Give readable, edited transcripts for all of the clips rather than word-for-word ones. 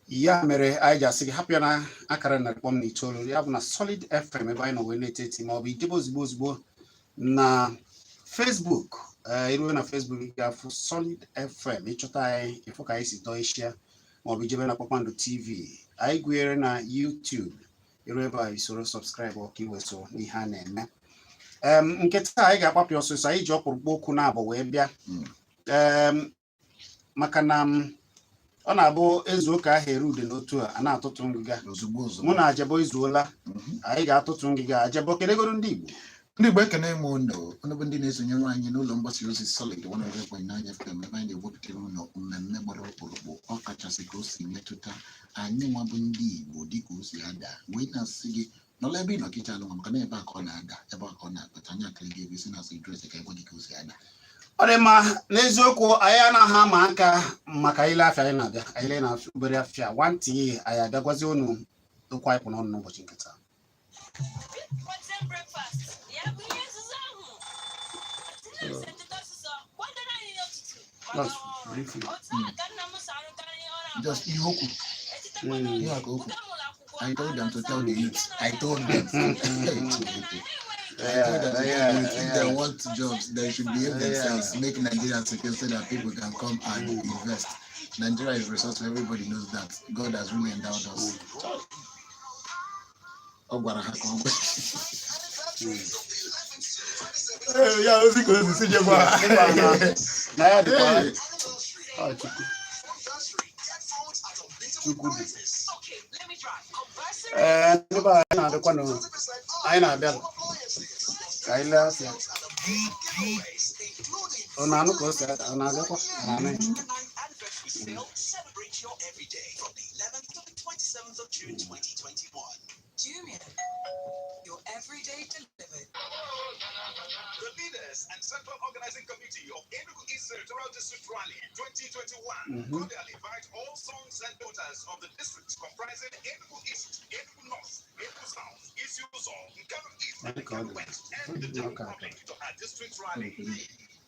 Ya mere I just say happy na akara na kpom ni cholo. You have na Solid FM ebe anyị nọ wee na-eteti ma ọ bụ ijebe ozugbo na Facebook. Iruwe na Facebook ị ga-afụ Solid FM ịchọta anyị ịfụ ka anyị si dọọ ishia ma ọ bụ ijebe na Kpakpando TV. Anyị gụnyere na YouTube. Iru ebe a isoro subscribe ọka iweso n'ihe a na-eme. Nketa anyị ga-akpapụ ọsọsọ anyị ji ọkpụrụkpụ okwu na-abụ wee bịa. Maka na ọ na-abụ ezu ụka ahụ erude n'otu a na-atụtụ ngịga mụ na Ajebo izuola anyị ga-atụtụ ngịga. Ajebo kedegoro ndị Igbo ekene m unu bụ ndị na-esonyere anyị n'ụlọ mgbasa ozi Solid 100.9 FM ebe anyị na-ewepụtara ụlọ mmemme gbara ọkpụrụkpụ ọ kachasị ka o si metụta anyị nwa bụ ndị Igbo dịka o si ada wee na-asị gị n'ọla ebe ị nọ kịta alụnwa maka na ebe a ka ọ na-ada ebe a ka ọ na-akpata anyị akịrị gị esi na-asị dres ka ebe gị ka o si ada. ọ dị mma n'eziokwu anyị anaghị ama aka maka ile afịa anyị na-abịa anyị na obere afịa nwantị anyị abịagwazi unu okwu anyị kwụ n'ọnụ n'ụbọchị nke taa. Just Ihoku. I told them to tell the youth. I told them. If they want jobs, they should behave themselves, make Nigeria secure so that people can come and invest. Nigeria is resourceful, everybody knows that. God has really endowed us. Celebrate your everyday from the 11th to the 27th of June 2021. Junior, your everyday delivered. The leaders and Central Organizing Committee of Enugu East Territorial District Rally 2021 cordially invite all sons and daughters of the districts comprising Enugu East, Enugu North, Enugu South, East Uzon, Nkanu East, and Nkanu West, and the general public to our district rally.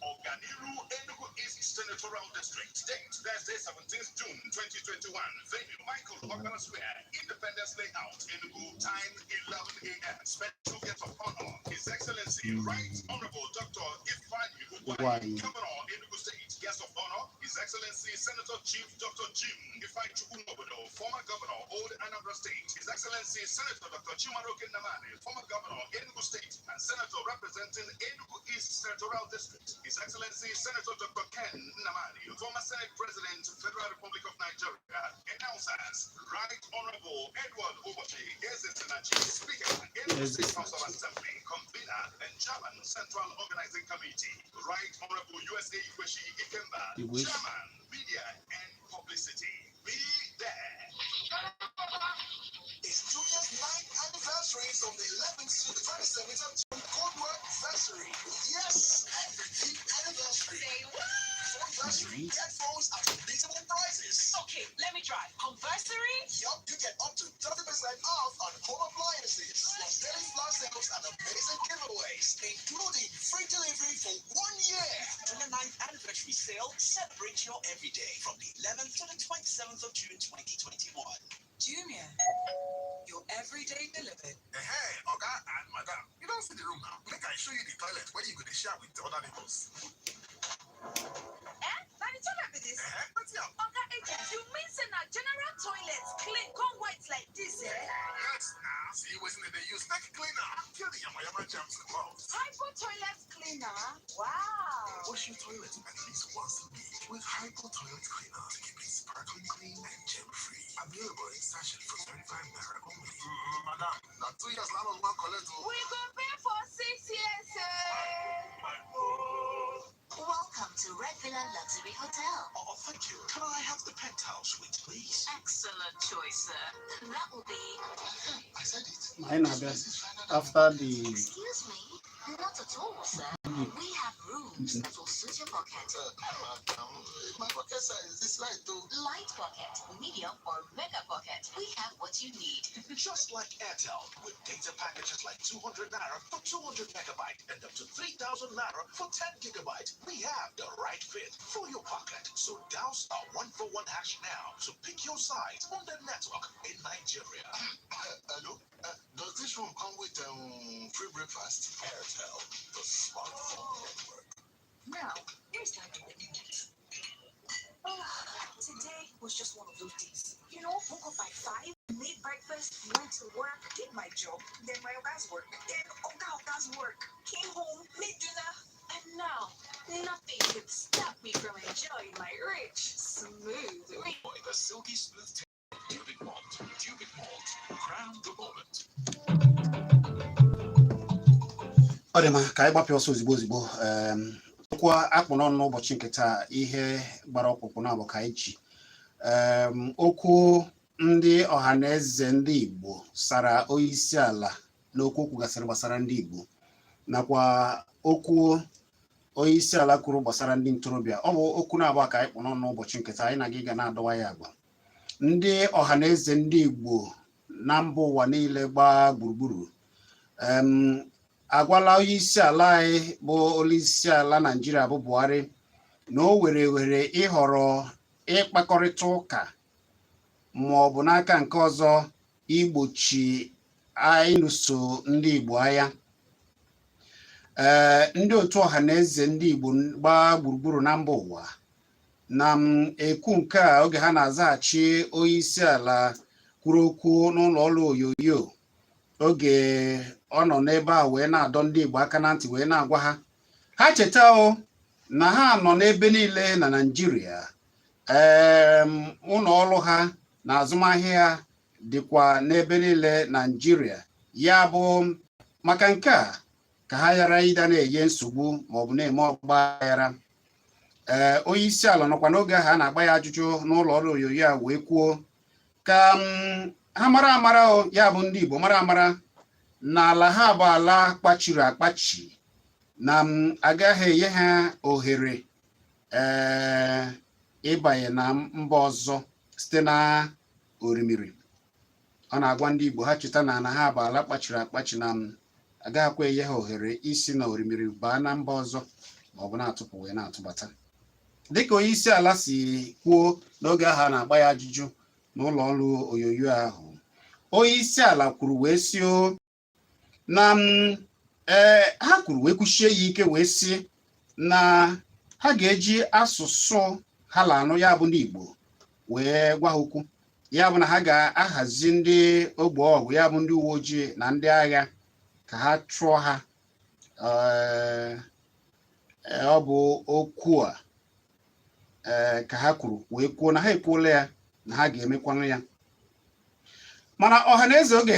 Oganiru Enugu East Senatorial District. Date Thursday, 17th June 2021. Venue Michael Ogana Square. Independence Layout. Enugu. Time 11 a.m. Special guest of honor. His Excellency Right Honorable Dr. Ifeanyi Ugwuanyi, Governor Enugu State. Guest of honor. His Excellency Senator Chief Dr. Jim Ifeanyi Chukwunobodo, former Governor Old Anambra State. His Excellency Senator Dr. Chimaroke Nnamani, former Governor Enugu State and Senator representing Enugu East Senatorial District. His Excellency Senator Dr. Ken Nnamani, former Senate President, Federal Republic of Nigeria, announces Right Honorable Edward Obochi, Speaker, Enugu State House of Assembly, Convener, and Chairman, Central Organizing Committee. Right Honorable USA Ikweshi Ikemba, Chairman, Media and Publicity. Be there. It's Junior's 9th anniversary from the 11th to the 27th of June. Cold War anniversary. Yes, everything anniversary. Say what? Anniversary. Get phones at reasonable prices. Okay, let me try. Conversary? Yup, you get up to 30% off on home appliances. Plus daily flash sales and amazing giveaways, including free delivery for 1 year. 29th anniversary sale. Celebrate your everyday from the 11th to the 27th of June 2021. Junior, your everyday delivered. Hey, Oga and Madam, you don't see the room now. Make I show you the toilet where you could share with the other neighbors. Now the toilet with this. What's up? Oga agent, you mean say na general toilets clean, come white like this, eh? Yes, now see wasn't it they use neck cleaner? Kill the yama germs in the mouth. Hypo toilet cleaner. Wow. Wash your toilet at least once a week with Hypo toilet cleaner to keep it sparkling clean and germ-free. Available in sachet for 35 naira only. Madam, now 2 years long on one collect. We go pay for 6 years, eh? Welcome to Red Villa Luxury Hotel. Oh, thank you. Can I have the penthouse suite, please? Excellent choice, sir. That will be... I said it. After the Excuse me? Not at all, sir. We have have rooms that will suit your pocket. My pocket size is light though. Light pocket, medium, or mega pocket. We have what you need. Just like Airtel, with data packages like 200 naira for 200 megabyte and up to 3,000 naira for 10 gigabyte. We have the right fit for your pocket. So dial *141# now to pick your size on the network in Nigeria. Hello? Does this room come with free breakfast? Airtel, the smartphone network. Now, here's time to reconnect. Today was just one of those days. You know, woke up by 5, made breakfast, went to work, did my job, then my Oga's work, then Oga's work, came home, made dinner, and now nothing could stop me from enjoying my rich, smooth, Enjoy the silky smooth taste of Dubic Malt. Dubic Malt, crown the moment. Ọ dị mma ka anyị gbapịa ọsọ ozigbo okwu akpụ n'ọnụ n'ụbọchị nke taa ihe gbara ọkpụkpụ na-abụ ka anyị ji okwu ndị ọhaneze ndị Igbo sara onyeisi ala n'okwu kwugasịrị gbasara ndị Igbo nakwa okwu onyeisi ala kwuru gbasara ndị ntorobịa. Ọ bụ okwu na-abụ ka anyị kpụ n'ọnụ n'ụbọchị nke taa, anyị na gị ga na-adọwa ya agba. Ndị ọhaneze ndị Igbo na mba ụwa niile gbaa gburugburu agwala onyeisi ala anyị bụ onyeisi ala Naịjirịa bụ Buhari na o were ịhọrọ ịkpakọrịta ụka ma ọ bụ n'aka nke ọzọ igbochi ịlụso ndị Igbo agha. Ndị otu ọhaneze ndị Igbo gbaa gburugburu na mba ụwa na ekwu nke a oge ha na-azaghachi onyeisi ala kwuru okwu n'ụlọ ọrụ onyonyo oge ọ nọ n'ebe a wee na-adọ ndị Igbo aka na ntị wee na-agwa ha cheta na ha nọ n'ebe niile na Naịjirịa. Ụlọ ọrụ ha na azụmahịa ha dịkwa n'ebe niile na Naịjirịa. Ya bụ maka nke a ka ha ghara ịda na-enye nsogbu maọbụ na-eme ọgba aghara. Onyeisi ala nọkwa n'oge ahụ a na-agba ya ajụjụ n'ụlọ ọrụ onyonyo a wee kwuo ka ha mara amara ya bụ ndị Igbo mara amara na ala ha bụ ala kpachiri akpachi na agaghị enye ha ohere ịbanye na mba ọzọ site na orimiri. Ọ na-agwa ndị Igbo ha cheta na ha bụ ala kpachiri akpachi na agaghịkwa enye ha ohere isi na orimiri baa na mba ọzọ ma ọ bụ na-atụpụ wee na-atụbata. Dịka onyeisi ala si kwuo n'oge ahụ a na-agba ya ajụjụ n'ụlọ ọrụ onyonyo ahụ, onyeisi ala kwuru wee si na ha kwuru wee kwuchie ya ike wee si na ha ga-eji asụsụ ha lanụ ya bụ ndị Igbo wee gwa ha okwu. Ya bụ na ha ga-ahazi ndị ogbe ọgụ ya bụ ndị uwe ojii na ndị agha ka ha chụọ ha. Ọ bụ okwu a ka ha kwuru wee kwuo na ha ekwuola ya na ha ga-emekwanụ ya. Mana ọhaneze oge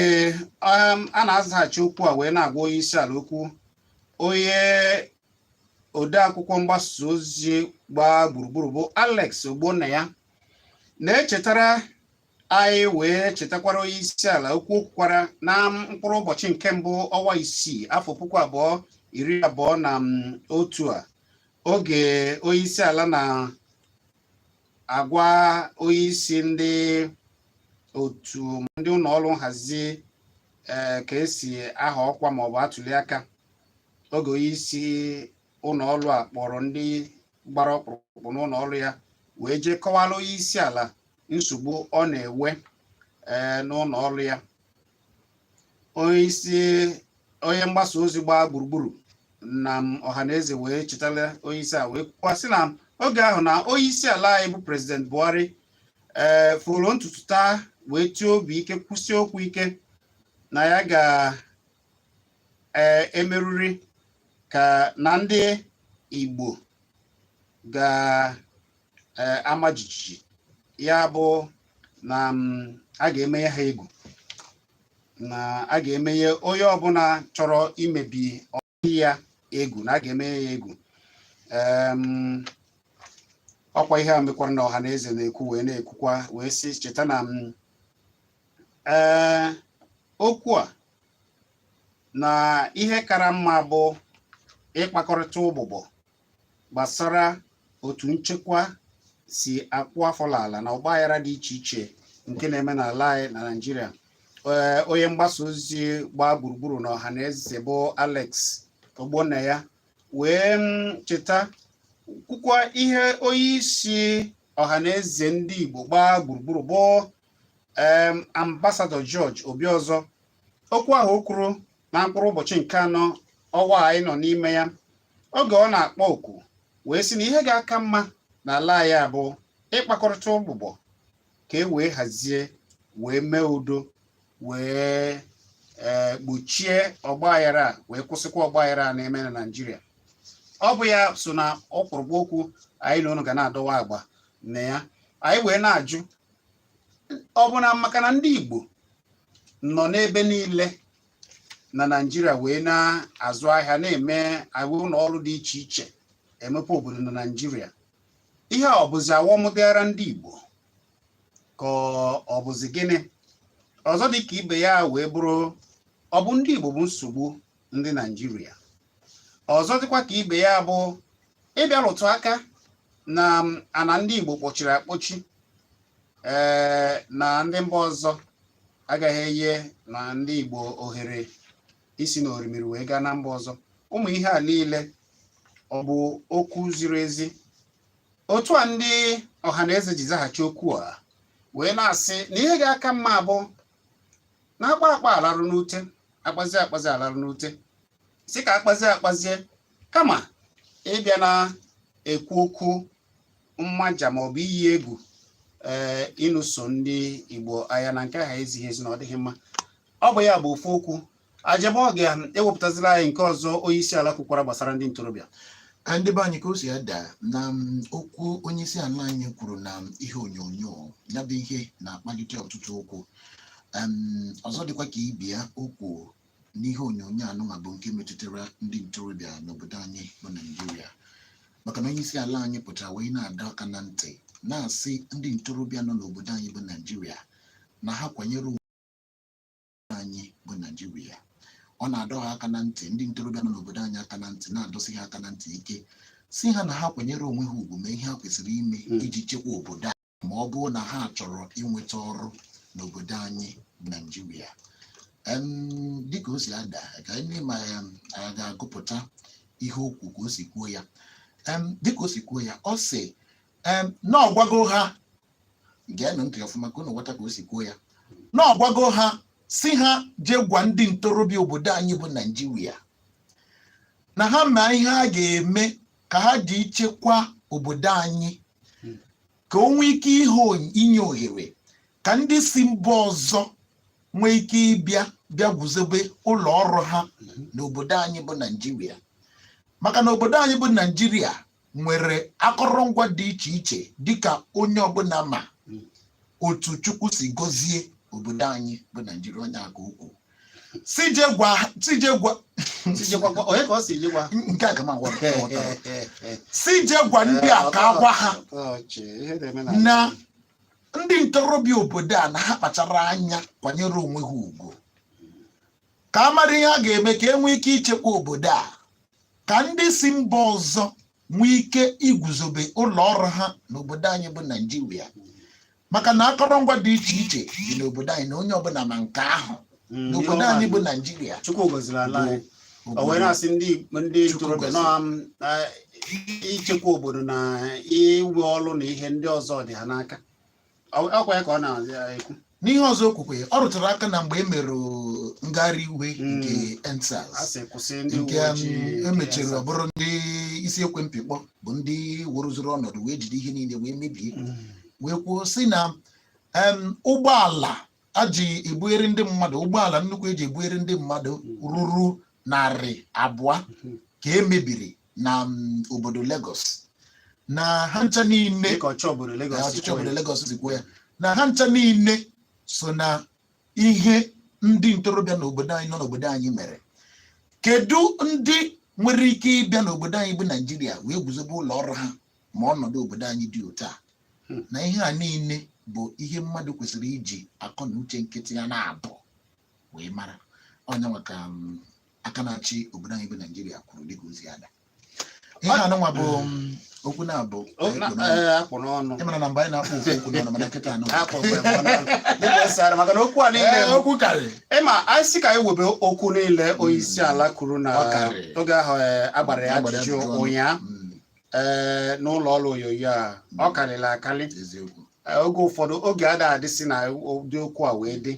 a na-azaghachi okwu a wee na-agwa onyeisi ala okwu, onye odeakwụkwọ mgbasa ozi gbaa gburugburu bụ Alex Ogbonnaya na-echetara anyị wee chetakwara onyeisi ala okwu okwukwara na mkpụrụ ụbọchị nke mbụ ọnwa 6 afọ 2021 a oge onyeisi ala na-agwa onyeisi ndị otu ndị ụlọ ọrụ nhazi ka esi aha ọkwa maọbụ atụli aka. Oge onyeisi ụlọ ọrụ a kpọrọ ndị gbara ọkpụrụkpụ n'ụlọ ọrụ ya wee jee kọwara onyeisi ala nsogbu ọ na-ewe n'ụlọ ọrụ ya. Onye mgbasa ozi gbaa gburugburu na ọhaneze wee chetara onyeisi a wee kwasị na oge ahụ na onyeisi ala anyị bụ President Buhari fụrụ ntutu taa wee tie obi ike kwụsị okwu ike na ya ga-emerịrị ka na ndị Igbo ga-ama jijiji. Ya bụ na a ga-emenye ha egwu, na a ga-emenye onye ọbụla chọrọ imebi ọdị ya egwu, na a ga-emenye ya egwu. Ọkwa ihe a mekwara na ọhaneze na-ekwu wee na-ekwukwa wee sị cheta na okwu a na ihe kara mma bụ ịkpakọrịta ụbụbọ gbasara otu nchekwa si akwụ afọ n'ala na ọgbaghara dị iche iche nke na-eme n'ala anyị na Naịjirịa. Onye mgbasa ozi gbaa gburugburu na Ohanaeze bụ Alex Ogbonnaya wee cheta kwukwa ihe onye isi Ohanaeze ndị Igbo gbaa gburugburu bụ ambasadọ George Obiọzọ. Okwu ahụ o kwuru na mkpụrụ ụbọchị nke 4 ọnwa anyị nọ n'ime ya, oge ọ na-akpọ oku wee sị na ihe ga-aka mma n'ala ya bụ ịkpakọrịta ụbụbọ ka e wee hazie wee mee udo wee gbochie ọgbaghara wee kwụsịkwa ọgbaghara na-eme na Naịjirịa. Ọ bụ ya so na ọkpụrụkpụ okwu anyị na unu ga na-adọwa agba na ya. Anyị wee na-ajụ, ọ bụ na maka na ndị Igbo nọ n'ebe niile na Naịjirịa wee na-azụ ahịa na-eme ụlọ ọrụ dị iche iche emepe obodo na Naịjirịa, ihe a ọ bụzi awọmụdịara ndị Igbo ka ọ bụzi gịnị ọzọ dị ka ibe ya wee bụrụ ọ bụ ndị Igbo bụ nsogbu ndị Naịjirịa? Ọzọ dịkwa ka ibe ya bụ ịbịa rụtụ aka na ana ndị Igbo kpọchiri akpọchi na ndị mba ọzọ agaghị enye na ndị Igbo ohere isi na orimiri wee gaa na mba ọzọ. Ụmụ ihe a niile ọ bụ okwu ziri ezi? Otu a ndị Ohanaeze ji zaghachi okwu a wee na-asị na ihe ga-aka mma bụ na akpa alarụ n'ute, akpazi alarụ n'ute, si ka akpazie kama ịbịa na-ekwu okwu mmaja maọbụ iyi egwu ịnụso ndị Igbo agha na nke ha ezighị ezi na ọ dịghị mma. Ọ bụ ya bụ ofu okwu ajebe ọ ga-ewepụtazila anyị nke ọzọ onye isi ala kwukwara gbasara ndị ntorobịa. Ndị be anyị ka o si ada na okwu onye isi ala anyị kwuru na ihe onyonyo ya bụ ihe na-akpalite ọtụtụ okwu. Ọzọ dịkwa ka ibe ya okwu n'ihe onyonyo anụnwa bụ nke metụtara ndị ntorobịa n'obodo anyị bụ Naịjirịa, maka na onye isi ala anyị pụtara wee na-adọ aka na ntị na-asị ndị ntorobịa nọ n'obodo anyị bụ Naịjirịa na ha kwanyere onwe anyị bụ Naịjirịa. Ọ na-adọ ha aka na ntị, ndị ntorobịa nọ n'obodo anyị aka na ntị, na-adọsị ha aka na ntị ike, si ha na ha kwanyere onwe ha ugwu ma ihe ha kwesịrị ime iji chekwa obodo a ma ọ bụrụ na ha chọrọ inweta ọrụ n'obodo anyị Naịjirịa. Dịka o si ada ka ndị ma ya ga-agụpụta ihe okwu ka o si kwuo ya. Dịka o si kwuo ya, ọ sị na ọgwago ha, geenụ ntị ọfụma ka unu ghọta ka o si kwuo ya, na ọgwago ha si ha jee gwa ndị ntorobịa obodo anyị bụ Naịjirịa na ha ma ihe a ga-eme ka ha ji ichekwa obodo anyị, ka o nwee ike inye ohere ka ndị si mba ọzọ nwee ike bịa guzobe ụlọ ọrụ ha n'obodo anyị bụ Naịjirịa. Maka na obodo anyị bụ Naịjirịa nwere akụrụngwa dị iche iche dịka onye ọbụla ma otu Chukwu si gọzie obodo anyị bụ Naịjirịa. Onye aka ukwu si je gwa ndị a ka agwa ha na ndị ntorobịa obodo a na ha kpachara anya kwanyere onwe ha ugwu, ka amara ihe a ga-eme ka e nwee ike ichekwa obodo a, ka ndị si mba ọzọ nwee ike iguzobe ụlọ ọrụ ha n'obodo anyị bụ Naịjirịa. Maka na akụrụngwa dị iche iche dị n'obodo anyị na onye ọbụla ma nke ahụ n'obodo anyị bụ Naịjirịa. Chukwu gọziri ala anyị. O wee na-asị ndị ntorobịa na ichekwa obodo na iwe ọrụ na ihe ndị ọzọ dị ha n'aka. Ọkwa ya ka ọ na-ekwu. N'ihe ọzọ okwukwe, ọ rụtụrụ aka na mgbe e mere ngagharị iwe nke EndSARS nke emechiri, ọ bụrụ ndị isi ekwe mpịkpọ bụ ndị wụrụzuru ọnọdụ wee jide ihe niile wee mebie, wee kwuo sị na ụgbọala aji ebughere ndị mmadụ, ụgbọala nnukwu eji ebughere ndị mmadụ ruru 200 ka emebiri na obodo Lagos, na ha ncha niile ọchịchị obodo Lagos si kwuo ya, na ha ncha niile so na ihe ndị ntorobịa n'obodo anyị nọ n'obodo anyị mere. Kedu ndị nwere ike ịbịa n'obodo anyị bụ Naịjirịa wee guzobe ụlọ ọrụ ha ma ọnọdụ obodo anyị dị otu a? Na ihe a niile bụ ihe mmadụ kwesịrị iji akọ na uche nkịtị ya na-abụ wee mara. Onye maka aka na-achị obodo anyị bụ Naijiria kwuru dịka ozi ada ihe anụnwa bụ okwu na-abụ akpụ n'ọnụ ịmara na mgbe anyị na-akpọ okwu n'ọnụ mana nkịta anụ maka na okwu a niile okwu karị ịma anyị sị ka anyị webe okwu niile onye isi ala kwuru na oge ahụ agbara ya ajụjụ ụnyaa n'ụlọ ọrụ onyonyo a ọ karịrị akarị oge ụfọdụ oge ada adịsị na ụdị okwu a wee dị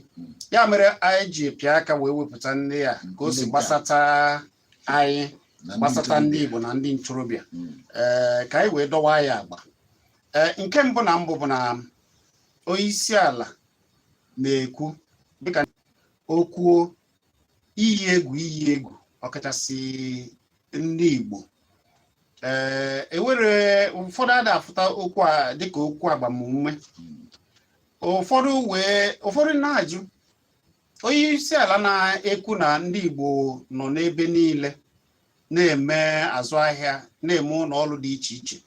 ya mere anyị ji pịa aka wee wepụta ndị a ka o si gbasata anyị gbasata ndị Igbo na ndị ntorobịa ka anyị wee dọwa ya agba nke mbụ na mbụ bụ na onye isi ala na-ekwu dịka okwuo iyi egwu ọkachasị ndị Igbo ewere ụfọdụ ada afụta okwu a dịka okwu agbamume ụfọdụ na-ajụ onye isi ala na-ekwu na ndị Igbo nọ n'ebe niile na-eme azụ ahịa na-eme ụlọ ọrụ dị iche iche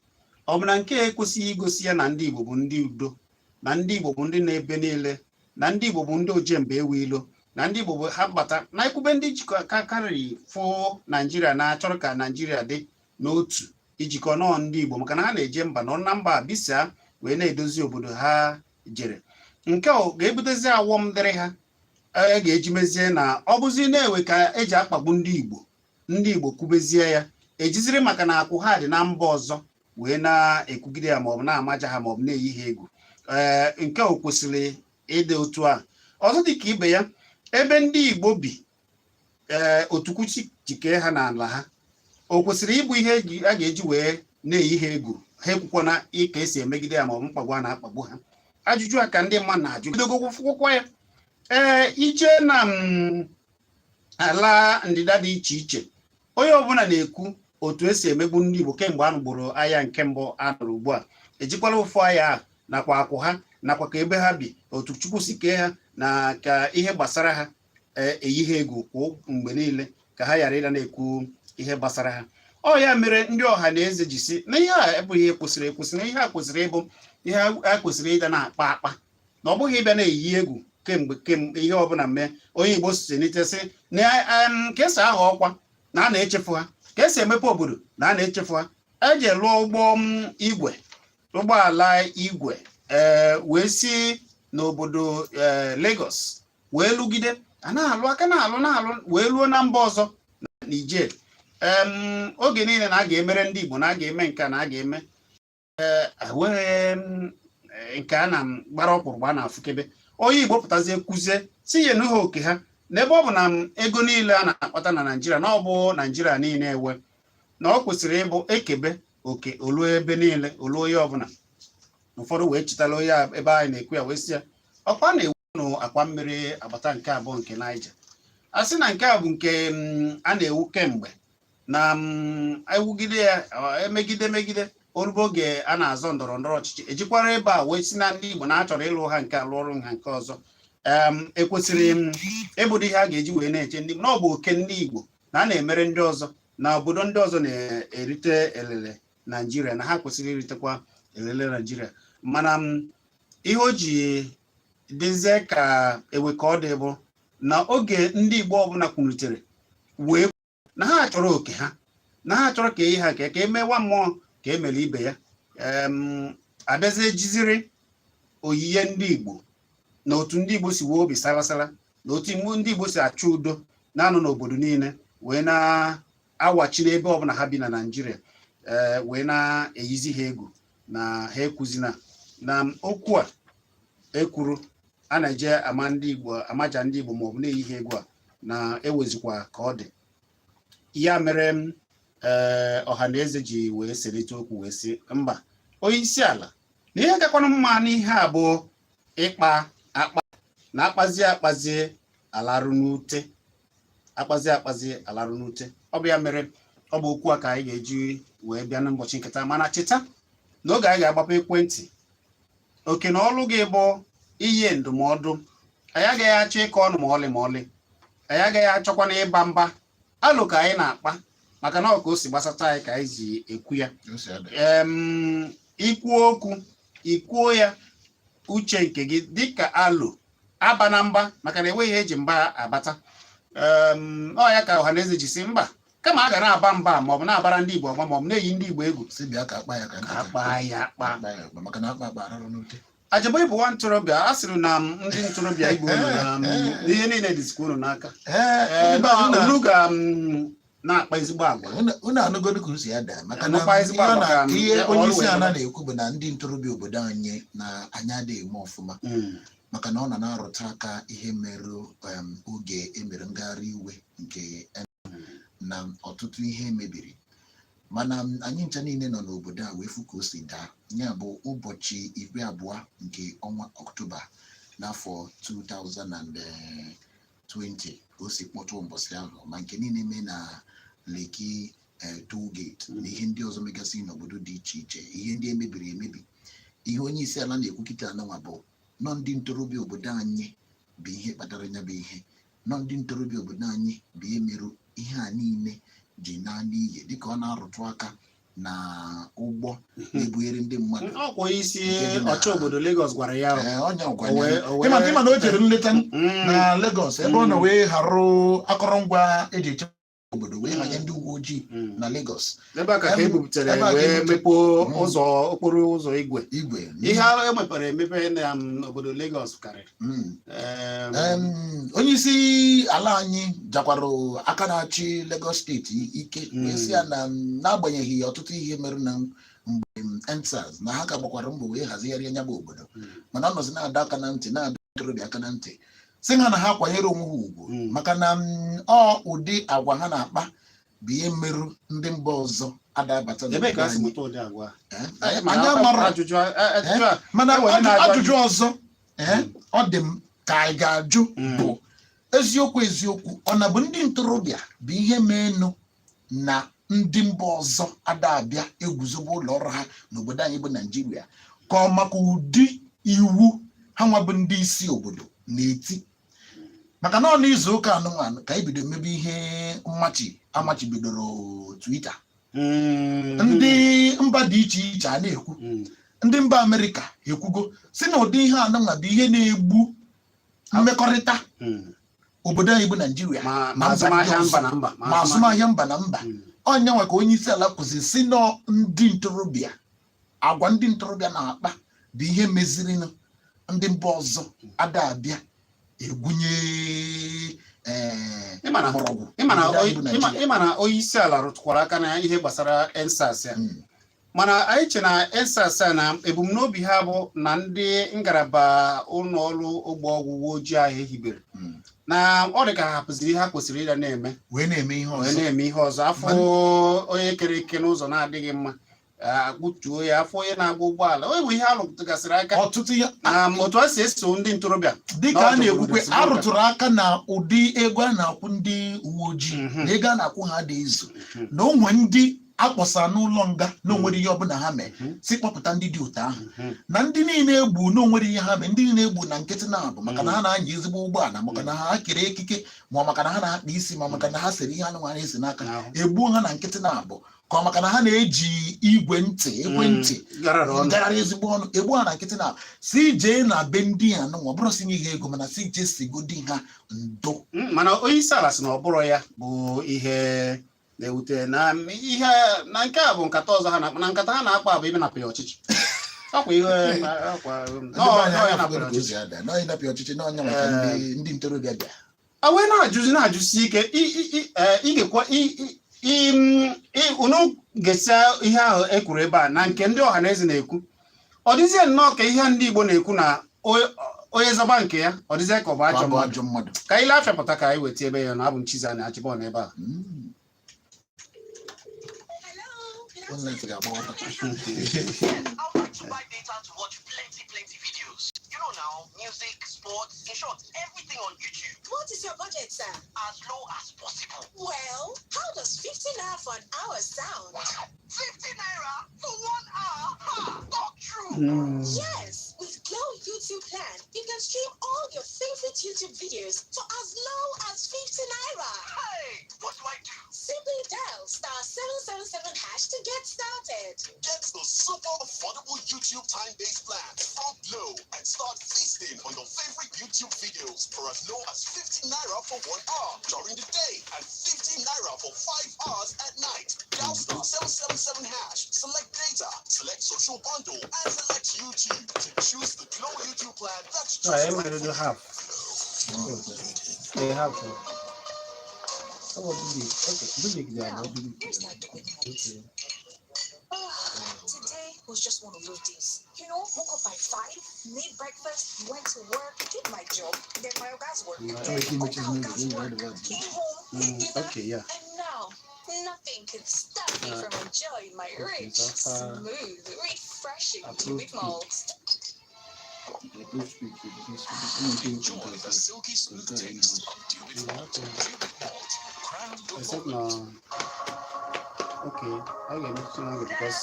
ọ bụ na nke ekwesịghị igosi ya na ndị Igbo bụ ndị udo na ndị Igbo bụ ndị na-ebe niile na ndị Igbo bụ ndị ojembe ewe ilo na ndị Igbo bụ ha bata na ikwube ndị jikọ karịrị fụ Naijiria na-achọrọ ka Naijiria dị n'otu ijikọ nọọ ndị Igbo maka na ha na-eje mba nọ na mba bisa wee na-edozi obodo ha jere nke ọ ga-ebutezi awọm dịrị ha ga-eji mezie na ọ bụzi na-ewe ka eji akpagbu ndị Igbo kwubezie ya ejiziri maka na akwụ ha dị na mba ọzọ wee na-ekwugide ya maọbụ na-amaja ha maọbụ na-eyi ha egwu nke o kwesịrị ịdị otu a ọzọ dị ka ibe ya ebe ndị Igbo bi otukwuchi jikee ha n'ala ha o kwesịrị ịbụ ihe a ga-eji wee na-eyi ha egwu ha ekwukwana ka esi emegide ya maọbụ mkpagbu a na-akpagbu ha ajụjụ a ka ndị mmadụ na-ajụ bidogokwa ya ije na ala ndịda dị iche iche onye ọbụla na-ekwu otu esi emegbu ndị Igbo kemgbe a nụgboro agha nke mbụ a nụrụ ugbu a ejikwala ụfụ agha nakwa akwụ ha nakwa ka ebe ha bi otu Chukwu si kee ha na ka ihe gbasara ha eyi ha egwu kwa mgbe niile ka ha ghara ịda na-ekwu ihe gbasara ha ọ ya mere ndị ọha na eze ji si na ihe a abụghị ihe kwesịrị ekwesị na ihe a kwesịrị ịbụ ihe a kwesịrị ịda na-akpa akpa na ọ bụghị ịbịa na-eyi egwu kemgbe ihe ọbụla mee onye Igbo sitenitesị na ka esi ahọ ọkwa na a na-echefu ha ka esi emepe obodo na a na-echefu ha eji lụọ ụgbọala igwe wee si n'obodo Lagos wee lụgide a na-alụ aka na-alụ wee luo na mba ọzọ na Niger oge niile na a ga-emere ndị Igbo na a ga-eme nke na a ga-eme were nke a na gbara ọkpụrụgba na-afụkebe onye Igbo pụtazie kwuzie si nye ha oke ha n'ebe ọ bụ na ego niile a na-akpata na Naijiria na ọ bụ Naijiria niile ewe na ọ kwesịrị ịbụ ekebe oke olu ebe niile olu onye ọbụla ụfọdụ wee chitala onye ebe anyị na-ekwu ya wee si ya ọkwa na-ewu n'akwa mmiri agbata nke abụọ nke Niger a sị na nke a bụ nke a na-ewu kemgbe na ewugide ya emegide orube oge a na-azọ ndọrọ ndọrọ ọchịchị ejikwara ebe a wee si na ndị Igbo na-achọrọ ịlụ ha nke alụ ọrụ ha nke ọzọ ekwesịrị ịbụdo ihe a ga-eji wee na-eche ndị na ọ bụ oke ndị Igbo na a na-emere ndị ọzọ na obodo ndị ọzọ na-erite elele Naijiria na ha kwesịrị iritekwa elele Naijiria mana ihe o ji dịzie ka ewe ka ọ dị bụ na oge ndị Igbo ọbụla kwulitere wee na ha chọrọ oke ha na ha chọrọ ka eyi ha ka emewa mmụọ ka emere ibe ya abịazie jiziri oyiye ndị Igbo na otu ndị Igbo si wee obi sarasara na otu ndị Igbo si achọ udo na-anọ n'obodo niile wee na-awachi n'ebe ọbụla ha bi na Naijiria wee na-eyizi ha egwu na ha ekwuzina na okwu a ekwuru a na-eje amaja ndị Igbo maọbụ na-eyi ha egwu a na-ewezikwa ka ọ dị ya mere Ohanaeze ji wee serite okwu wee sị mba onye isi ala na ihe gakwana mma n'ihe a bụ ịkpa akpa na akpazie alarụ n'ute ọ bụ ya mere ọ bụ okwu a ka anyị ga-eji wee bịa n'ụbọchị nkịta mana cheta n'oge anyị ga-agbapụ ekwentị oke na ọlụ gị bụ ihe ndụmọdụ anyị agaghị achọ ịkọ ọnụ ma ọlị anyị agaghị achọkwana ịba mba alụ ka anyị na-akpa maka na ọ ka o si gbasata anyị ka anyị ji ekwu ya ikwu okwu ikwuo ya uche nke gị dịka alụ aba na mba maka na enweghị eji mba abata ọ ya ka Ohanaeze ji si mba kama a ga na-aba mba ma ọ bụ na-abara ndị Igbo ọma ma ọ bụ na-eyi ndị Igbo egwu si bịa ka akpa ya ka akpa ya akpa maka na akpa arụrụ n'ute. Ajabo Igbo nwa ntorobịa a sịrị na ndị ntorobịa Igbo ihe niile dịzikwa unu n'aka unu ga na-akpa ezigbo agwa. Unu anụgodu ka si ada maka na ihe onye isi ala na-ekwu bụ na ndị ntorobịa obodo anyị na anya adịghị eme ọfụma maka na ọ na-arụta aka ihe mere oge emere ngagharị iwe nke na ọtụtụ ihe mebiri mana anyị ncha niile nọ n'obodo a wee fụ ka o si daa ya bụ ụbọchị 20 nke ọnwa Ọktoba n'afọ 2020 ka o si kpọtụ mbọsị ahụ ma nke niile mee na Lekki toll gate na ihe ndị ọzọ megasị n'obodo dị iche iche ihe ndị emebiri emebi. Ihe onye isi ala na-ekwu kịta anụnwa bụ nọ ndị ntorobịa obodo anyị bụ ihe kpatara ya bụ ihe nọ ndị ntorobịa obodo anyị bụ emerụ ihe a niile ji naanị ihe dịka ọ na-arụtụ aka na ụgbọ na-ebughere ndị mmadụ. Ọkwa isi ọchị obodo Lagos gwara ya ịma na o jere nleta na Lagos ebe ọ nọ wee harụ akọrọngwa eji echekwa obodo wee hanye ndị uwe ojii na Lagos ebe a ka ebubutere wee mepee ụzọ okporo ụzọ igwe ihe emepere emepe na obodo Lagos karịrị. Onye isi ala anyị jakwara aka na-achị Lagos steeti ike wee sị ya na n'agbanyeghị ọtụtụ ihe mere na mgbe EndSARS na ha ka gbakwara mbọ wee hazigharị anya bụ obodo mana ọ nọzi na-ada aka na ntị na-adọ ntorobịa aka na ntị sị ha na ha kwanyere onwe ha ugwu maka na ọ ụdị agwa ha na-akpa bụ ihe mmerụ ndị mba ọzọ adabata mana ajụjụ ọzọ ọ dị m ka anyị ga-ajụ bụ eziokwu ọ na bụ ndị ntorobịa bụ ihe meenụ na ndị mba ọzọ adabịa eguzobe ụlọ ọrụ ha n'obodo anyị bụ Naijiria ka ọ maka ụdị iwu ha nwa bụ ndị isi obodo na-eti maka na ọ n'izu ụka anụmanụ ka ebido mebe ihe amachibidoro Twitter ndị mba dị iche iche a na-ekwu ndị mba Amerịka ekwugo si na ụdị ihe anụnwa bụ ihe na-egbu mmekọrịta obodo anyị bụ Naijiria ma azụmahịa mba na mba. Onye nwe ka onye isi ala kwụsị si na ndị ntorobịa agwa ndị ntorobịa na-akpa bụ ihe meziri ndị mba ọzọ adabịa egwunye ịma na onye isi ala rụtụkwara aka na ihe gbasara EndSARS ya mana anyị che na EndSARS na ebumnobi ha bụ na ndị ngalaba ụlọ ọrụ ụgbọ ọgwụ uwe ojii ahụ ehibere na ọ dị ka ha hapụziri ihe ha kwesịrị ịda na-eme wee na-eme ihe ọzọ afọ onye kere eke n'ụzọ na-adịghị mma akpụtuo ya afọ onye na-agba ụgbọala o bụ ihe arụtụgasịrị aka ọtụtụ ya otu a si eso ndị ntorobịa dịka a na-ekwukwe arụtụrụ aka na ụdị ego a na-akwụ ndị uwe ojii na ego a na-akwụ ha dị izu na onwe ndị akpọsa n'ụlọ nga na onwere ihe ọbụla ha mee si kpọpụta ndị dị otu ahụ na ndị niile egbu na onwere ihe ha mee ndị niile egbu na nkịtị na-abụ maka na ha na-anya ezigbo ụgbọala maka na ha kere ekike ma maka na ha na-akpa isi ma maka na ha sere ihe anụ nwanyị esi n'aka egbuo ha na nkịtị na-abụ ka maka na ha na-eji ekwentị ngagharị ezigbo ọnụ egbu ha na nkịtị na si jee na be ndị a nụnwa bụrụ si ihe ego mana si jee sigodi ha ndo mana onye isi ala sị na ọ bụrụ ya bụ ihe na-ewute na ihe na nke a bụ nkata ọzọ ha na nkata ha na-akpa abụ ime napụ ya ọchịchị ọkwa ihe napụ ọchịchị n'ọnya maka ndị ntorobịa bịa wee na-ajụsi ike igekwa unu ga-esi ihe ahụ ekwuru ebe a na nke ndị Ohanaeze na-ekwu ọ dịzie nnọọ ka ihe ndị Igbo na-ekwu na onye zọba nke ya ọ dịzie ka ọ bụ ajọ mmadụ ka anyị lafịapụta ka anyị weta ebe ya na abụ m Chizzy na achịbọ n'ebe a I'll let you buy data to watch plenty videos. You know now, music, sports, in short, everything on YouTube. What is your budget, sir? As low as possible. Well, how does 50 naira for an hour sound? 50 naira for 1 hour? Ha! Talk true. Yes, with Glow YouTube plan, you can stream all your favorite YouTube videos for as low as 50 naira. Hey, what do I do? Simply dial *777# to get started. Get the super affordable YouTube time-based plan from Glow and start feasting on your favorite YouTube videos bundles for as low as 50 naira for 1 hour during the day and 50 naira for 5 hours at night. Dial star 777 hash, select data, select social bundle, and select YouTube to choose the Glow YouTube plan that's just right for you. They have to. Oh, okay. Now, here's my quick note. Today was just one of those days. Woke up by 5, made breakfast, went to work, did my job, then my guys work. Came home, made dinner, okay, yeah. And now, nothing can stop me from enjoying my rich, smooth, refreshing cubic malt. Enjoy the silky smooth taste of cubic malt. Cubic malt. Crown your Except no. Okay, I get it now because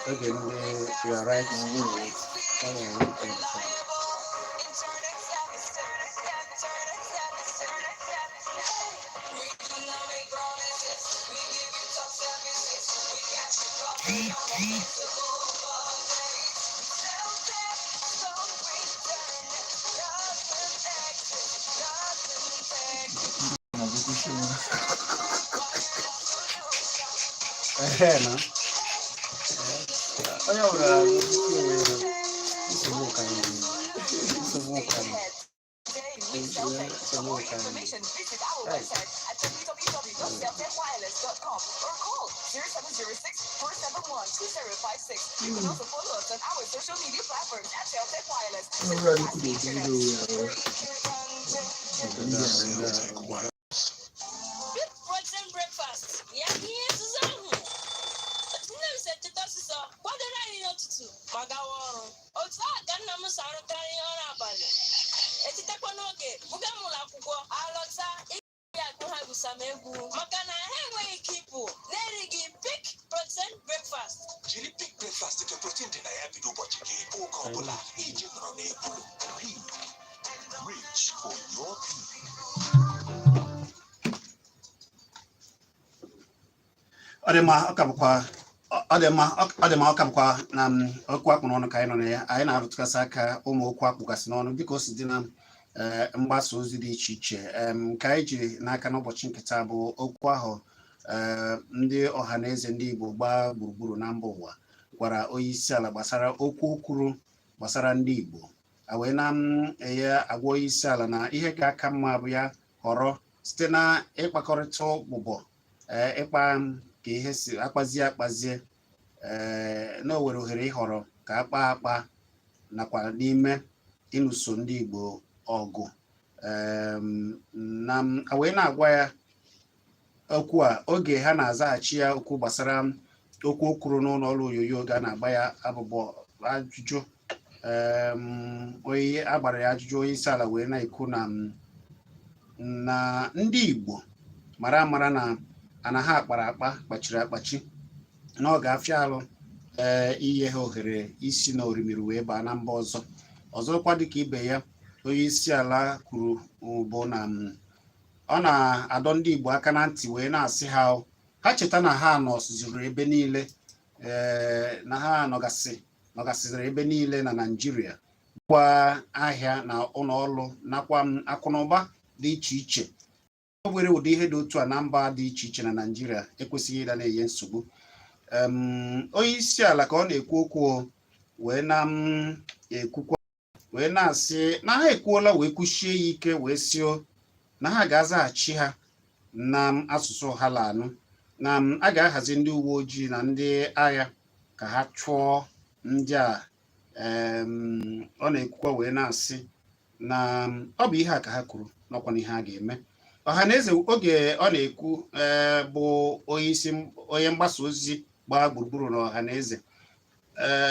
okay, you are right. For more information, visit our website at www.celtechwireless.com or call 0706 471 2056. You can also follow us on our social media platforms at Celtech Wireless. Big protein breakfast. Yeah, here's Zahu. Nne said to us, what did I know to do? Magawa. Oh, it's not that number sound carrying on about it. It's a takwanoke. Mugamula kuko. Alota. Makana henwe kipu. Nerigi big protein breakfast. Chili big breakfast to protein dinner every do what you get. Oh, Coca-Cola. Egypt on it. Rich for your people. Adema akabukwa Adema akabukwa na okwu akpụ n'ọnụ ka anyị nọ na ya anyị na-arụtụkasị aka ụmụ okwu akpụgasị n'ọnụ dịka o si dị na mgbasa ozi dị iche iche ka anyị jiri n'aka n'ụbọchị nketa bụ okwu ahụ ndị ọhaneze ndị Igbo gbaa gburugburu na mba ụwa gwara onye isi ala gbasara okwu kwuru gbasara ndị Igbo wee na agwa onye isi ala na ihe ga-aka mma bụ ya họrọ site na ịkpakọrịta ụbụbọ ịkpa ka ihe si akpazie na o were ohere ịhọrọ ka akpa nakwa n'ime ịlụso ndị Igbo ọgụ na wee na-agwa ya okwu a oge ha na-azaghachi ya okwu gbasara okwu kwuru n'ụlọ ọrụ onyonyo ga na-agba ya abụbọ ajụjụ onye agbara ya ajụjụ onye isi ala wee na-ekwu na ndị Igbo mara amara na ana ha akpara akpa kpachiri akpachi na ọ ga-afịa alụ inye ha ohere isi na orimiri wee baa na mba ọzọkwa dịka ibe ya onye isi ala kwuru bụ na ọ na-adọ ndị Igbo aka na ntị wee na-asị ha cheta na ha nọsiziri ebe niile na ha nọgasịrị ebe niile na Naịjirịa kwa ahịa na ụlọọrụ nakwa akụnụba dị iche iche o nwere ụdị ihe dị otu a na mba dị iche iche na Naịjirịa ekwesịghị ịda na-enye nsogbu onye isi ala ka ọ na-ekwu okwu wee na-ekwukwa wee na-asị na ha ekwuola wee kwuchie ya ike wee sio na ha ga-azaghachi ha na asụsụ ha lanụ na a ga-ahazi ndị uwe ojii na ndị agha ka ha chụọ ndị a ọ na-ekwukwa wee na-asị na ọ bụ ihe a ka ha kwuru n'ọkwa na ihe a ga-eme Ohanaeze oge ọ na-ekwu bụ onye mgbasa ozi gbaa gburugburu na Ohanaeze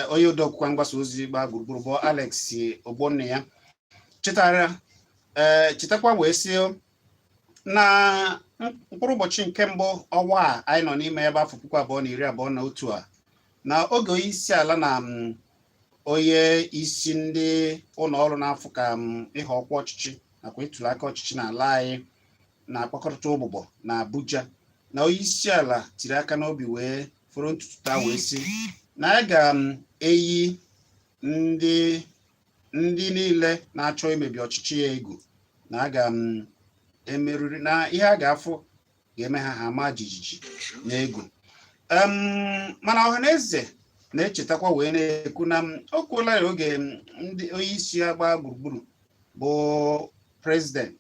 onye odeakwụkwọ mgbasa ozi gbaa gburugburu bụ Alex Ogbonna ya chetakwa wee sị na mkpụrụ ụbọchị nke mbụ ọnwa a anyị nọ n'ime ebe afọ 2021 a na oge onye isi ala na onye isi ndị ụlọ ọrụ n'afọ ka ịhọ ọkwa ọchịchị nakwa ịtụli aka ọchịchị n'ala anyị na-akpakọrịta ụbụbọ na Abuja na onye isi ala tiri aka n'obi wee fọrọ ntutu taa wee sị na a ga-eyi ndị ndị niile na-achọ imebi ọchịchị ya egwu na aga m emeriri na ihe a ga-afụ ga-eme ha ma jijiji na egwu. Mana Ohanaeze na-echetakwa wee na-ekwu na o kwuola ya oge ndị onye isi agba gburugburu bụ President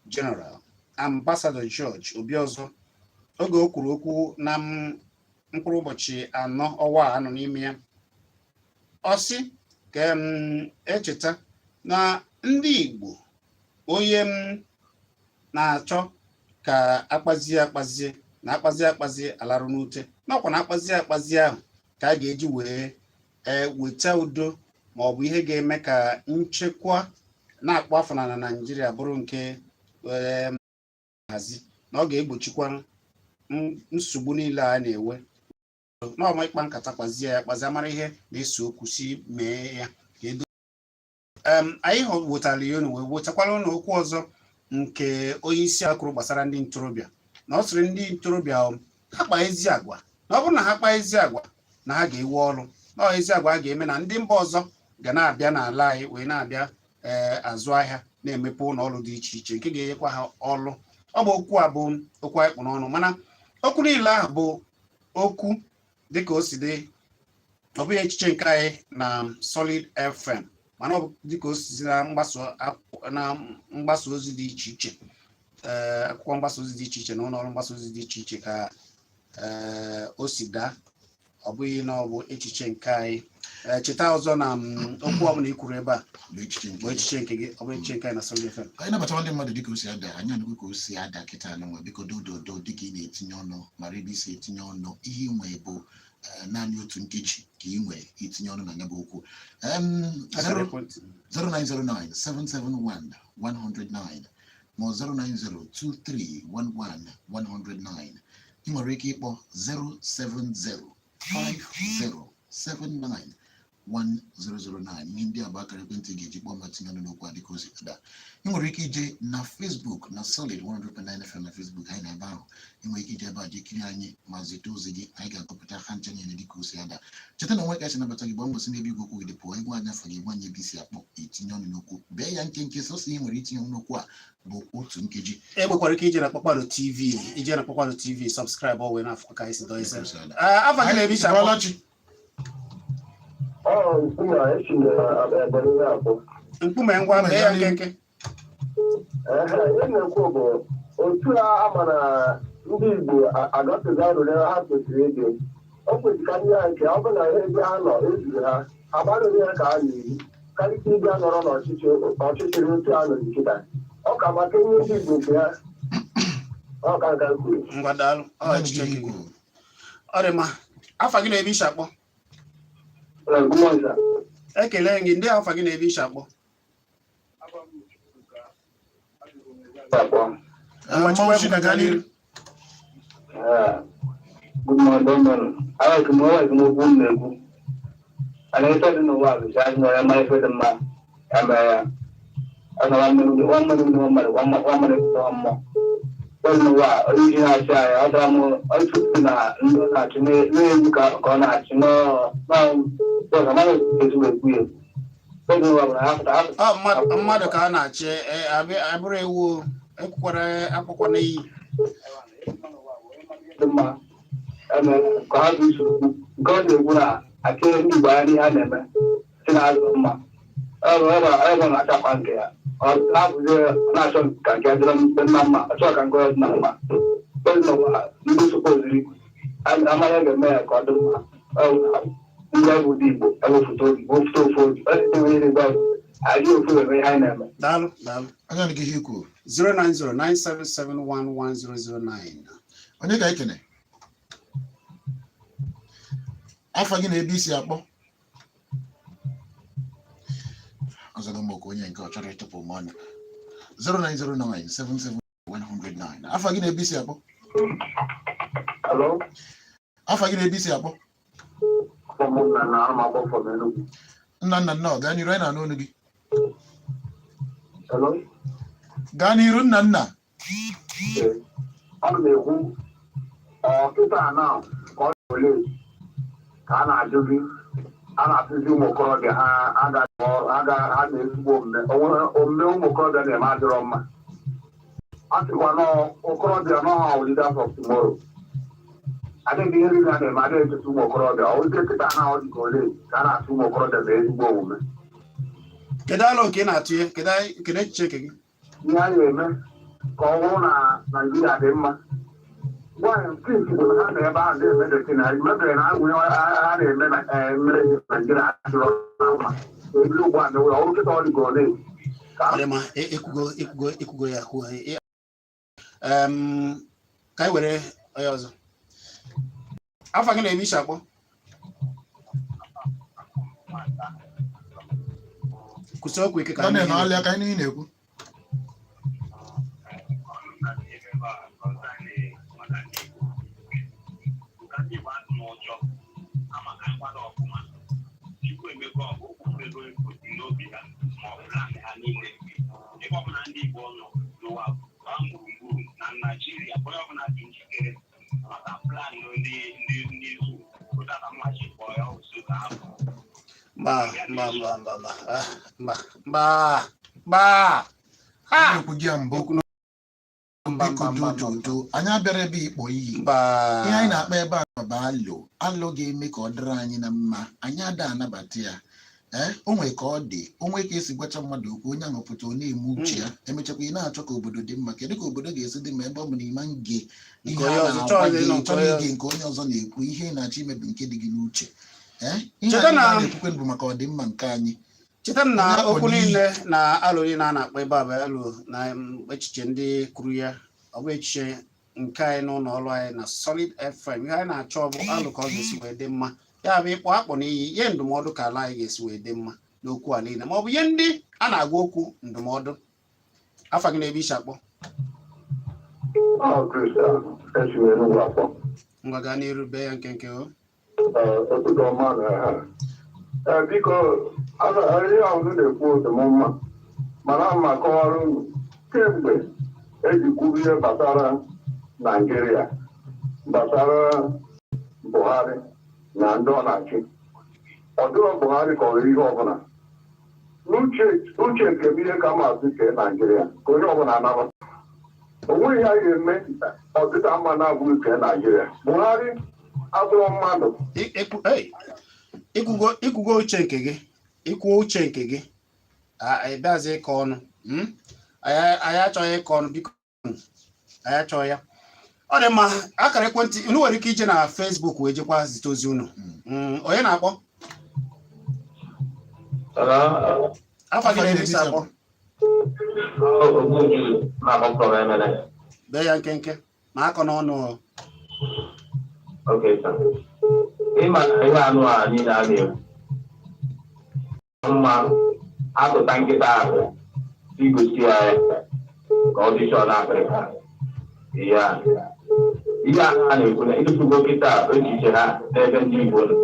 General Ambassador George Obiozor oge o kwuru okwu na mkpụrụ ụbọchị 4 ọnwa anọ n'ime ya. Ọ sị ka echeta na ndị Igbo onye na-achọ ka akpazie na akpazie alarụ n'ute nakwa na akpazie ahụ ka a ga-eji wee weta udo ma ọ bụ ihe ga-eme ka nchekwa na-akpọ afọ na Naịjirịa bụrụ nke hazi na ọ ga-egbochikwa nsogbu niile a na-ewe n'ọma ịkpa nkata kpazie amara ihe na-eso okwu si mee ya ka edo. Anyị wetara ya wee wetakwara ụlọ okwu ọzọ nke onye isi akụrụ gbasara ndị ntorobịa na ọ sịrị ndị ntorobịa ha kpaa ezi agwa na ọ bụrụ na ha kpaa ezi agwa na ha ga-ewe ọrụ na ezi agwa a ga-eme na ndị mba ọzọ ga na-abịa n'ala anyị wee na-abịa azụ ahịa na-emepe ụlọ ọrụ dị iche iche nke ga-enyekwa ha ọrụ. Ọ bụ okwu a bụ okwu anyị kpụ n'ọnụ mana okwu niile ahụ bụ okwu dịka o si dị, ọ bụghị echiche nke anyị na Solid FM mana ọ bụ dịka o si na mgbasa ozi dị iche iche, akwụkwọ mgbasa ozi dị iche iche na ụlọ ọrụ mgbasa ozi dị iche iche ka o si daa, ọ bụghị na ọ bụ echiche nke anyị. Cheta ọzọ na okwu ọbụla ikwuru ebe a bụ echiche nke gị, ọ bụ echiche nke anyị na Solid FM. Anyị nabata ndị mmadụ dịka o si ada, anyị anụgo ka o si ada kịta nwa biko dododo dịka ị na-etinye ọnụ mara ebe isi etinye ọnụ ihe nwe bụ naanị otu nkeji ka ị nwee itinye ọnụ na ya bụ okwu. 0909-771-109 ma 0902311-109. Ị nwere ike ịkpọ 07050791009. Ihe ndị a bụ akara ekwentị ga-eji kpọọ ma tinye ọnụ n'okwu a dịka o si ada. Ị nwere ike ije na Facebook na Solid 100.9 FM na Facebook anyị na-ebe ahụ. Ị nwere ike ije ebe a jee kiri anyị ma zite ozi gị, anyị ga-akọpụta ha nche niile dịka o si ada. Cheta na onwe ka esi nabata gị gbaa mbọsị n'ebe igwe okwu gị dị pụọ ịgwa anyị afọ gị gwa anyị ebe isi akpọ itinye ọnụ n'okwu bee ya nkenke sọsọ ị nwere itinye ọnụ n'okwu a bụ otu nkeji. Nwekwara ike ije na Kpakpando TV, ije na Kpakpando TV subscribe ọ wee na-afụ ka anyị si dọ ise. Afọ gị na-ebi isi akpọ mkpume ngwa mee ya nkenke. Ihe na-ekwu bụ otu a mara ndị Igbo agafeghị arụrị ha kwesịrị ịdị. O kwesịrị ka ndị ha nke ọ bụ na ebe ha nọ ezuru ha agbarụghị ha ka ha na-eri karịka ịbịa nọrọ n'ọchịchịrị otu a nọ nkịta. Ọ ka maka ihe ndị Igbo nke ha ọ ka nka kwuru. Ngwa daalụ. Ọ dị mma. Afọ gị na-ebi isi akpọ. Ekele gị. Ndị afọ gị na-ebi isi akpọ. Good morning. I like to know and I thought in the world, I know my friend and my one minute, one more. Well, no, original shy, other more, I took to me, mmadụ ka a na-achị abụrụ ewu ekwukwara akwụkwọ n'iyi ka ha bụ nsogbu nke ọ na-egwu na akịrị ndị Igbo anya ha na-eme si na-azụ mma ebe na-achakwa nke ya na-abụzi na-achọ ka nke dịrị na mma achọ ka nke dị na mma ndị sopoziri amanya ga-eme ya ka ọ dị mma ndị bụ ndị Igbo ewefụta obi wefụta ofu obi adị ofu eme ihe anyị na-eme. Daalụ. 09097711009. Onye ka ekene afọ gị na-ebe isi akpọ ọzọgo maka onye nke ọ chọrọ ịtụpụ mọnụ. 09097711009. afọ gị na-ebe isi akpọ. Afọ gị na-ebe isi akpọ. Nna gaa n'iru anyị na-anụ olu gị. Gaa n'iru nna. Ana m ekwu ọkịta na ka ọ ole ka a na-ajụ gị a na-atụzi ụmụ okorobịa ha na-ezigbo omume ụmụ okorobịa na-eme adịrọ mma. A sịkwa okorobịa n'ọha leaders of tomorrow. Adịghị ihe niile a na-eme adịghị echeta ụmụ okorobịa ozi nkịta ha ọ dịka ole ka a na-atụ ụmụ okorobịa na ezigbo omume. Kedu alụ nke ị na-atụ ya? Kedu echiche gị? Ihe a na-eme ka ọ bụrụ na Naijiria dị mma. Nwaanyị nke Igbo ha na ebe ahụ na-eme detin na mebere na agwụnye ha na-eme na mmere Naijiria adịrọ na mma. Ebili ugbu a na-enwe ọrụ nkịta ọ dịka ole. Ọdịma ekwugo ya kwuo. Ka anyị were onye ọzọ. Afọ gị na-eme isi akpọ? Kwụsị okwu ike ka anyị na-alị aka anyị na-ekwu. Anyị abịara ebe ikpo iyi. Ihe anyị na-akpa ebe a bụ alụ ga-eme ka ọ dịrị anyị na mma. Anyị ada anabata ya. Onwe ka ọ dị, onwe ka esi gwacha mmadụ okwu, onye ahụ pụta ọ na-eme uche ya, emechakwa ị na-achọ ka obodo dị mma. Kedu ka obodo ga-esi dị mma ebe ọ bụ na ịma nge ihe a na-agwa gị chọrọ ige nke onye ọzọ na-ekwu ihe na-achọ imebi nke dị gị n'uche. Ihe anyị na-ekwukwe bụ maka ọdịmma nke anyị. Cheta na okwu niile na alụ niile a na-akpọ ebe a bụ alụ na echiche ndị kwuru ya, ọ bụ echiche nke anyị n'ụlọ ọrụ anyị na Solid FM. Ihe anyị na-achọ bụ alụ ka ọ ga-esi wee dị mma, ya bụ ịkpọ akpọ n'iyi ihe ndụmọdụ ka ala anyị ga-esi wee dị mma n'okwu a niile, ma ọ bụ ihe ndị a na-agwa okwu ndụmọdụ. Afọ gị na-ebe isi akpọ? Ngwa gaa n'iru bee ya nkenke o. Biko ihe ahụ na-ekwu dị m mma mana mma kọwara unu kemgbe eji kwuru ihe gbasara Naijiria, gbasara Buhari na ndị ọ na-achị. Ọ dịrọ Buhari ka ọ nwere ihe ọbụla n'uche nke m ihe ka maazị kee Naijiria ka onye ọbụla anaba. O nweghị ihe a ga-eme ọdịda mma na-abụghị kee Naijiria. Buhari abụrụ mmadụ. Ikwugo uche nke gị, ikwu uche nke gị, ịbịazi ịkọ ọnụ. Anyị achọghị ịkọ ọnụ, biko anyị achọghị ya. Ọ dị mma, akara ekwentị unu nwere ike ije na Facebook wee jekwa zite ozi unu. Onye na-akpọ? Afọ gị na-ebe isi akpọ? Bee ya nkenke ma akọ n'ọnụ. Ịma ihe anụ a niile a na-ekwu mma atụta nkịta ahụ igosi ya ka ọ dịchọ n'Afrịka. Ihe a na-ekwu na ịdụpụgo nkịta echiche ha n'ebe ndị Igbo nọ.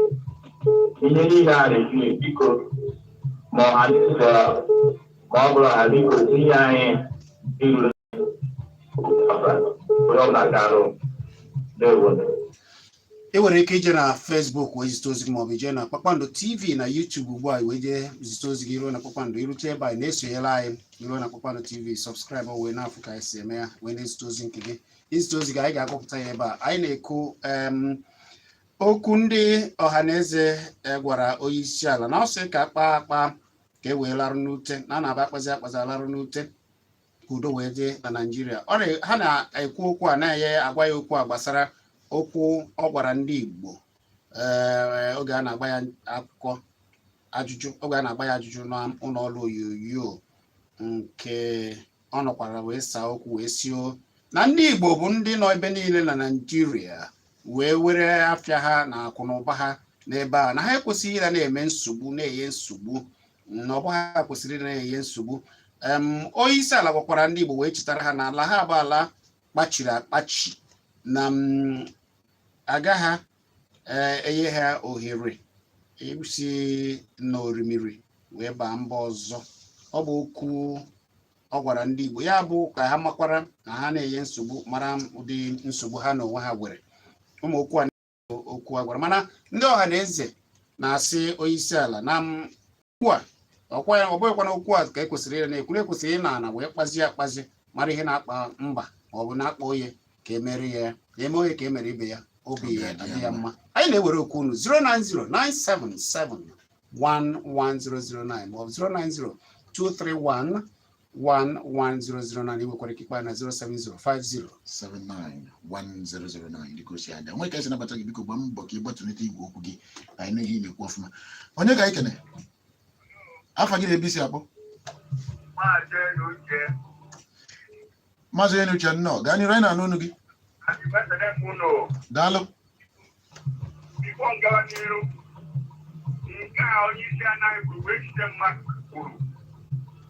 Ihe niile a na-ekwu biko ma ọhaneze ma ọ bụrụ ha biko tinye anyị iruru onye ọbụla ga-arụ n'ewu. Ị nwere ike ije na Facebook wee zite ozi gị maọbụ ije na Kpakpando TV na YouTube ugbu a wee jee zite ozi gị iruo na Kpakpando. Irute ebe anyị na-esonyere anyị iruo na Kpakpando TV, sọbskraịbụ wee na-afụ ka anyị si eme ya wee na-ezite ozi nke gị. Izite ozi gị anyị ga-agụpụta ya ebe a. Anyị na-ekwu okwu ndị Ohanaeze gwara onye isi ala na ọ sị ka akpa akpa ka e wee larụ n'ute, na na-aba akpazi alarụ n'ute ka udo wee dị na Naijiria. Ha na-ekwu okwu a na-enye agwa ya okwu a gbasara okwu ọ gwara ndị Igbo oge a na-agba ya akụkọ ajụjụ, oge a na-agba ya ajụjụ n'ụlọ ọrụ onyonyo nke ọ nọkwara wee saa okwu wee sio na ndị Igbo bụ ndị nọ ebe niile na Naijiria wee were afịa ha na akụ na ụba ha n'ebe a, na ha ekwesịghị ịra na-eme nsogbu na-enye nsogbu, na ọbụ ha kwesịrị na-enye nsogbu. Onye isi ala gwakwara ndị Igbo wee chetara ha na ala ha bụ ala kpachiri akpachi na agaghị enye ha ohere isi n'orimiri wee baa mba ọzọ. Ọ bụ okwu ọ gwara ndị Igbo, ya bụ ka ha makwara na ha na-enye nsogbu, mara ụdị nsogbu ha na onwe ha nwere. Ụmụ okwu a okwu a gwara, mana ndị Ohanaeze na-asị onye isi ala na okwu a ọ bụghịkwa na okwu a ka ekwesịrị ịre na-ekwu ekwesịrị ị na wee kpazie akpazi mara ihe na-akpa mba ma ọ bụ na-akpa oye ka emere ya eme oye ka emere ibe ya obi ya adị ya mma. Anyị na-ewere okwu unu 09097711009 ma ọ bụ 09023111009 iwekwara ike ikpe na 07050791009 dịka o si ada nwere ka esi nabata gị biko gbaa mbọ ka ị gbatụnete igwe okwu gị anyị n'ihe ị na-ekwu ọfụma. Onye ga ekene afa gị na-ebisi akpọ Maazị Enuche nnọọ gaa n'iru anyị na-anụ unu gị. Daalụ. Nke a onye isi anaghị bụ wee jide mmadụ kwuru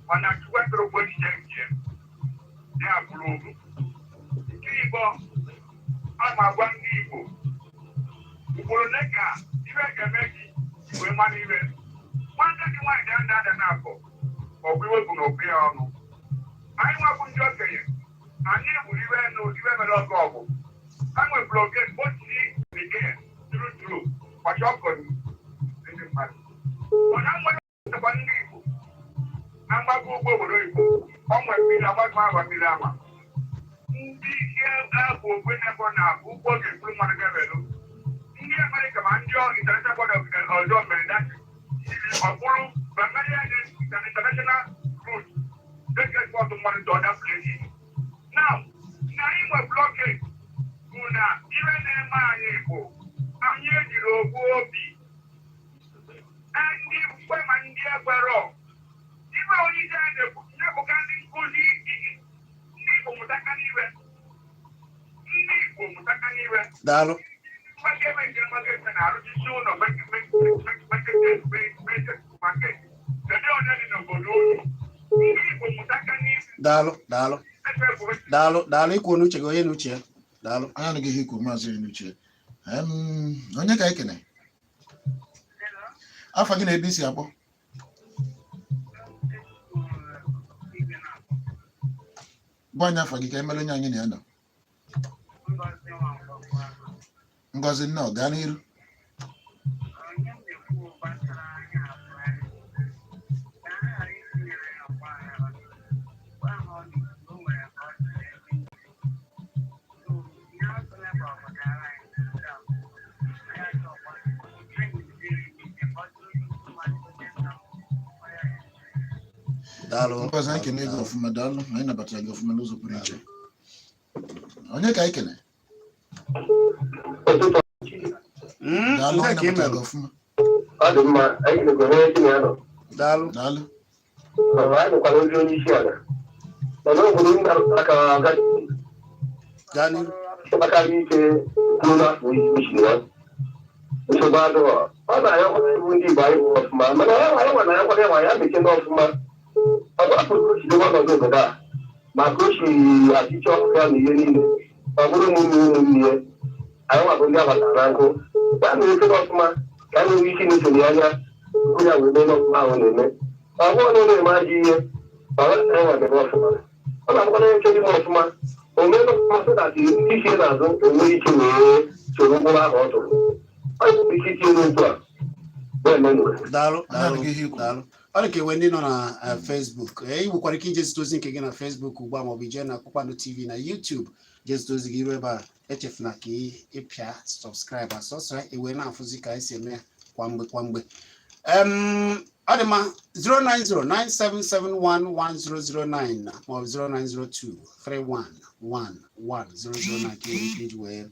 mana chikwetụrụ ụgbọ echiche nke ya bụrụ ogu nke Igbo a ma-agwa ndị Igbo ugboro ole ka iwe ga-eme gị wee mara iwe nwanne gị nwaanyị dị anda ada na-akọ ọgụ iwe bụ na okwu ya ọnụ anyị nwabụ ndị okenye anyị gburu iwe iwe mere ọgụ ọgụ ha nwebụrụ oge otu bekee tụrụ kwachi ọkọrọ ndị mmadụ mana nwere ọzọkwa ndị Igbo na mgbago ugbo obodo Igbo ọnwe mmiri agbagụ agwa mmiri ama ndị isi bụ ogbe nebo na ugbo ga-egburu mmadụ gabelu ndị Amerịka ma ndị International Board of ọzọ mere dachi ọ bụrụ international route ekespọtụ mmadụ to other places. Now na anyị nwe blockade bụ na iwe na-eme anyị bụ anyị ejiri ogbu obi ndị mgbe ma ndị egbero ibe onye isi anyị na-ebuka ndị nkụzi ndị Igbo mụtaka n'iwe daalụ daalụ ikwu n'uche gị onye n'uche ya daalụ anya anaghị ihe ikwu Maazị Enuche. Onye ka ekene afa gị na-ebe isi akpọ gwa anyị afa gị ka emere onye anyị na ya nọ. Ngozi nnọọ gaa n'iru. Ngozi anyị kene gị ọfụma daalụ anyị nabatara gị ọfụma n'ụzọ pụrụ iche. Onye ka anyị kene daalụ anyị nabatara gị ọfụma. Ọ dị mma anyị na-ekwenye ezi na ya nọ. Daalụ daalụ. Anyị nwekwara ozi onye isi ala mana obodo ndị aka aka ike kwuru n'afọ isi ya nsogbu adịghị ọ na-anyakwana ibu ndị Igbo anyị bụ ọfụma mana anyị nwa ya kwara ya bekee n'ọfụma ọ bụ afọ o jidekwa ọnọdụ obodo a maka o si achịcha ọkụ ya na ihe niile ọ bụrụ ụmụnne ya anyị nwabụ ndị abatara nkụ ya na-eke n'ọfụma ka a na-enwe isi na-esonye ya anya bụ ya wee mee n'ọfụma ahụ na-eme ọ bụrụ na ọ na-eme ajọ ihe ọ anyị nwabere ọfụma ọ na-abụkwana ihe nchedị m ọfụma o mee n'ọfụma sị na ndị isi na-azụ enweghị ike wee soro mkpụrụ ahụ ọ tụrụ ọ bụ ike itinye n'otu a daalụ ọ dị ka enwe ndị nọ na Facebook ị nwekwara ike ije zite ozi nke gị na Facebook ugbu a maọbụ ije na Kpakpando TV na YouTube je zite ozi gị ruo ebe a echefuna ka ịpịa sọbskraịbụ asọsọ ewe na-afụzi ka anyị si eme ya kwa mgbe ọ dị ma 09097711009 maọbụ 09023111009 ka ike iji wee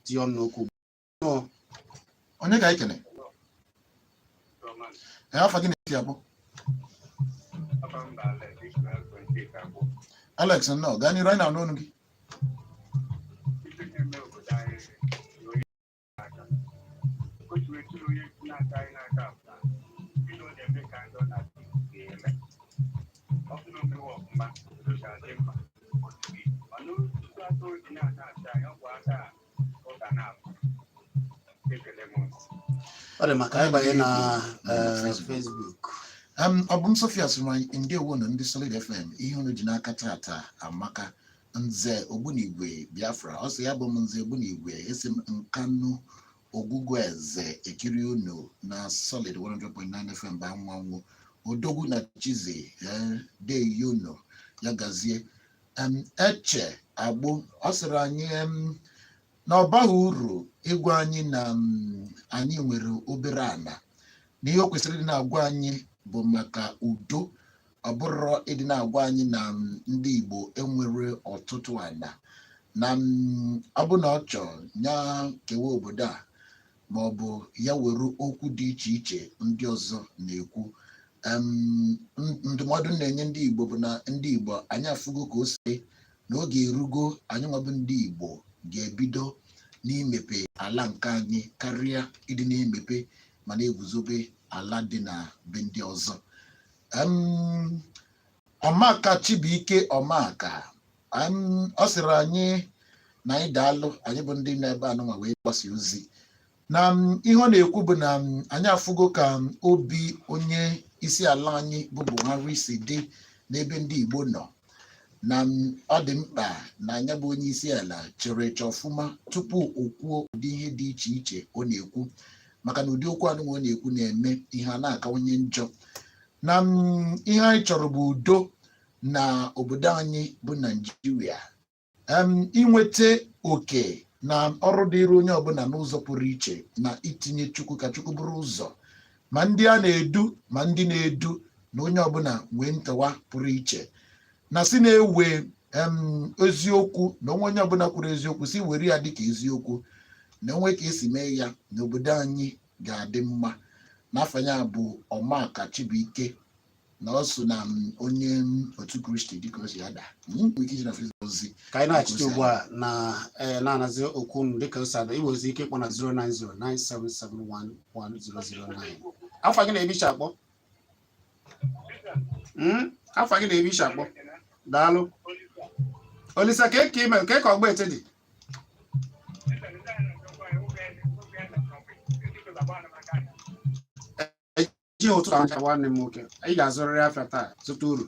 tinye ọnụ n'okwu. Onye ka ekene afa gị na-esi akpọ Alex nnọọ gaa n'iru anyị na-anụ ọnụ gị. Ọ dị maka anyị banye na Facebook. Ọ bụ m Sofia sịrị anyị ndewo na ndị Solid FM ihe unu ji n'aka tata amaka. Nze Ogbunigwe Biafra ọ sị ya bụ m Nze Ogbunigwe esi m Nkanu Ogugweze ekiri unu na Solid 100.9 FM ba nwanwo odogwu na Chizzy de yuno ya gazie eche agbo ọ sịrị anyị na ọ baghị uru ịgwa anyị na anyị nwere obere ana na ihe o kwesịrị ịdị na-agwa anyị bụ maka udo ọ bụrụ ịdị na-agwa anyị na ndị Igbo enwere ọtụtụ ana na ọ bụ na ọ chọọ ya kewa obodo a ma ọ bụ ya were okwu dị iche iche ndị ọzọ na-ekwu ndụmọdụ na-enye ndị Igbo bụ na ndị Igbo anyị afụgo ka o si n'oge erugo anyị nwabụ ndị Igbo ga-ebido n'imepe ala nke anyị karịa ịdị na-emepe ma na-eguzobe ala dị na be ndị ọzọ. Ọmaka Chibuike Ọmaka ọ sịrị anyị na anyị daalụ anyị bụ ndị na-ebe anụnwa wee gbasa ozi na ihe ọ na-ekwu bụ na anyị afụgo ka obi onye isi ala anyị bụ Buhari si dị n'ebe ndị Igbo nọ na ọ dị mkpa na anya bụ onye isi ala chere eche ọfụma tupu o kwuo ụdị ihe dị iche iche ọ na-ekwu maka na ụdị okwu anụnwa ọ na-ekwu na-eme ihe a na-akawanye njọ na ihe anyị chọrọ bụ udo na obodo anyị bụ Naịjirịa inweta oke na ọrụ dịrị onye ọbụla n'ụzọ pụrụ iche na itinye Chukwu ka Chukwu bụrụ ụzọ ma ndị a na-edu ma ndị na-edu na onye ọbụla nwee nkewa pụrụ iche na si na-ewe eziokwu na onye ọbụla kwuru eziokwu si were ya dịka eziokwu na onwe ka esi mee ya na obodo anyị ga-adị mma n'afọ ya bụ Ọmaka Chibuike na ọ so na onye otu Kristi dịka o si ada ozi ka anyị na-achịta ugbu a na-anazi okwu unu dịka o si ada iwe ozi ike kpọ na 09097711009 afọ gị na-ebicha akpọ afọ gị na-ebicha akpọ daalụ Olisa ka eke ime ka ọgba ete dị ejighị ụtụtụ acha nwanne m nwoke anyị ga-azụrịrị afịa taa zụta uru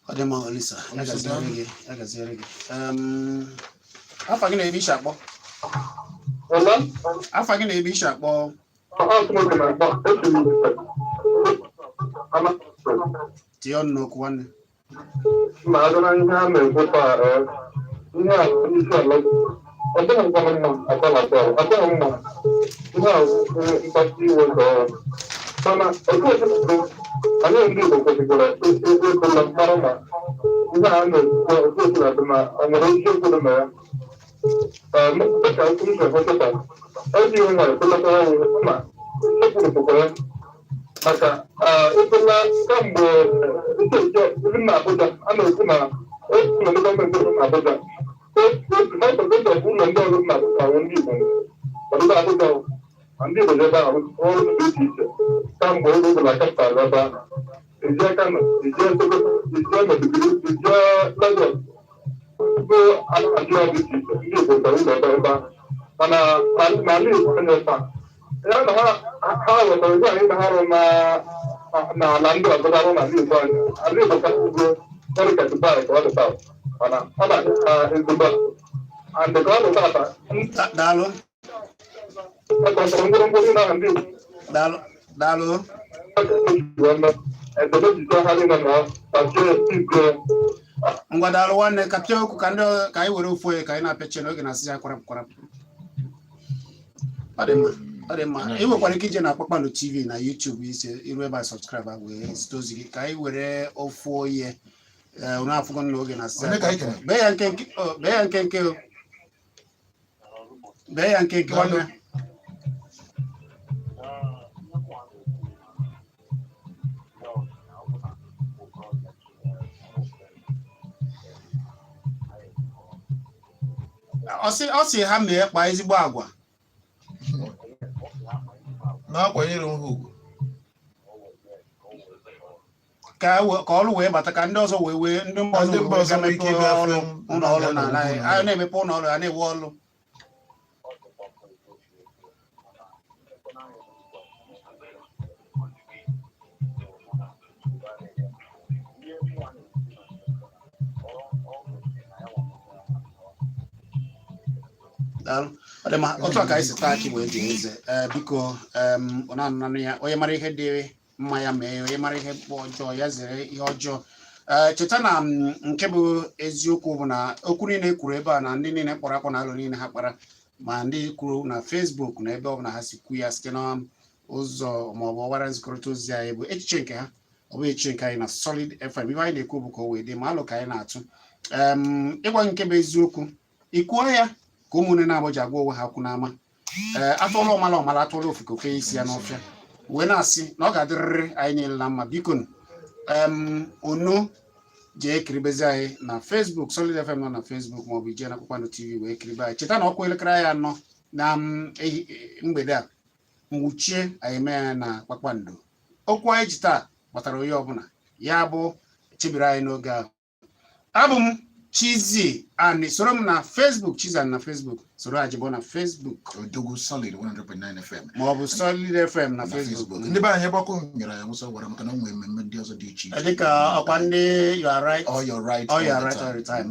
Adema Olisa, ya gaziere gị. Afọ gị na-ebe ishi akpọ? Afọ gị na-ebe ishi akpọ? Tie ọnụ n'okwu nwanne. Ma a na ihe a na-ekwu taa ihe a isi ala ọ dịghị mma akọlatọ mma ihe a mkpasi iwe nke ọrụ mana otu anyị ndị Igbo kwesịkwara ịbụla mara ma ihe a na-ekwu otu esi adị ma ọ nwere isiokwu dị na ya dịka okwu m na-ekwetụta ozi iwe nwere kwelata ọnwụ ma isiokwu dịkwa ya maka ịbụla kamgbe ndị na Abuja a na-ekwu na otu ụlọ ndị gọọmenti dị na Abuja otu ụlọ ndị ọrụ na Abuja ndị Igbo ọdụda Abuja ndị Igbo ebe ahụ ọrụ dị iche iche kamgbe oge bụ na kapital ebe ahụ ejie Kano ejie Sokoto ejie Maiduguri ejie Lagos bụ alaji dị iche iche ndị Igbo gara ụlọ ebe ahụ mana n'ala Igbo anya taa ya na ha wetara ezi anyị na ha rụ n'ala ndị ọzọ arụ n'ala Igbo anyị ala Igbo kasị ugo ọrụ ka Dubai ka ọ dị taa mana ọ na-adị ha ezigbo and ka ọ dị tata Daalụ. Daalụ. Ngwa daalụ nwanne ka pịa okwu ka anyị were ofu onye ka anyị na-apịachi n'oge na-asị ya kwarapụ kwarapụ. Ọ dị mma. Ị nwekwara ike ije na Kpakpando TV na YouTube iru ebe a subscribe wee site ozi gị ka anyị were ofu onye unu afụgo n'oge na-asị ya. Bee ya nkenke nwanne. ọ sị ha mee kpa ezigbo agwa na-akwanyere ha ugwu ka ọrụ wee bata ka ndị ọzọ wee ndị mba ọzọ mepe ụlọ ọrụ n'ala anyị na-emepe ụlọ ọrụ ya na-ewe ọrụ otu a ka anyị si taa akị wee dị eze biko ọ na-anụ ya onye mara ihe dị mma ya mee onye mara ihe bụ ọjọọ ya zere ihe ọjọọ cheta na nke bụ eziokwu bụ na okwu niile kwuru ebe a na ndị niile kpọrọ akpọ na alụ niile ha kpara ma ndị kwuru na Facebook na ebe ọbụla ha si kwu ya site n'ụzọ maọbụ ọwara nzikọrịta ozi anyị bụ echiche nke ha ọ bụ echiche nke anyị na Solid FM ibe anyị na-ekwu bụ ka o wee dị ma alụ ka anyị na-atụ ịgwa nke bụ eziokwu ikwuo ya ka ụmụnne na-abụji agwa onwe ha kwụ n'ama atụọla ọmala ọmala atụọla ofeke oke isi ya n'ọfịa wee na-asị na ọ ga-adịrịrị anyị niile na mma biko unu jee kiribezi anyị na Facebook Solid FM nọ na Facebook maọbụ ijee na Kpakpando TV wee kiribe anyị cheta na ọkwa elekere anyị 4 na mgbede a nwuchie anyị mee ya na Kpakpando okwu anyị ji taa gbatara onye ọbụla ya bụ chebiri anyị n'oge ahụ abụ m Chizzy and soro m na Facebook Chizzy na Facebook soro Ajibo na Facebook Odogwu Solid 100.9 FM maọbụ Solid FM na Facebook ndị be anyị gbakọ nyere ya nwụsọ gwara maka na nwere mmemme ndị ọzọ dị iche iche dịka ọkwa ndị you are right all your right all the time